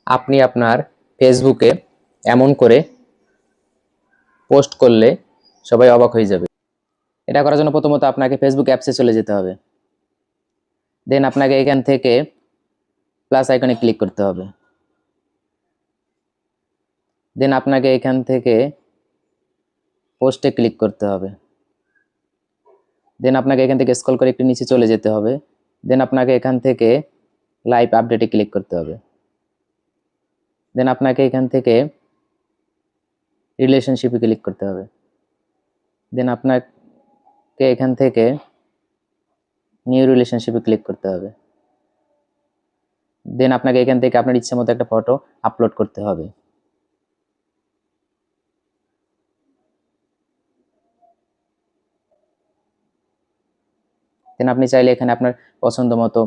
আপনি আপনার ফেসবুকে এমন করে পোস্ট করলে সবাই অবাক হয়ে যাবে। এটা করার জন্য প্রথমত আপনাকে ফেসবুক অ্যাপসে চলে যেতে হবে। দেন আপনাকে এখান থেকে প্লাস আইকনে ক্লিক করতে হবে। দেন আপনাকে এখান থেকে পোস্টে ক্লিক করতে হবে। দেন আপনাকে এখান থেকে স্ক্রল করে একটু নিচে চলে যেতে হবে। দেন আপনাকে এখান থেকে লাইভ আপডেটে ক্লিক করতে হবে। দেন আপনাকে এখান থেকে রিলেশনশিপে ক্লিক করতে হবে। দেন আপনাকে এখান থেকে নিউ রিলেশনশিপে ক্লিক করতে হবে। দেন আপনাকে এখান থেকে আপনার ইচ্ছা মতো একটা ফটো আপলোড করতে হবে। দেন আপনি চাইলে এখানে আপনার পছন্দ মতো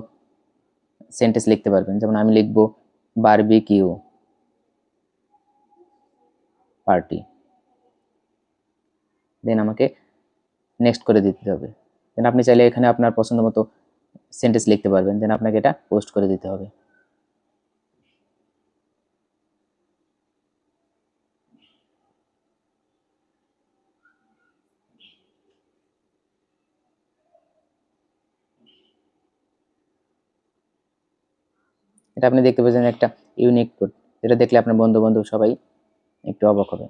সেন্টেন্স লিখতে পারবেন। যেমন আমি লিখব বারবিকিউ পার্টি। দেন আমাকে নেক্সট করে দিতে হবে। দেন আপনি চাইলে এখানে আপনার পছন্দ মতো সেন্টেন্স লিখতে পারবেন। দেন আপনাকে এটা পোস্ট করে দিতে হবে। এটা আপনি দেখতে পাচ্ছেন একটা ইউনিক কোড, যেটা দেখলে আপনার বন্ধু বান্ধব সবাই একটু অবাক হবে।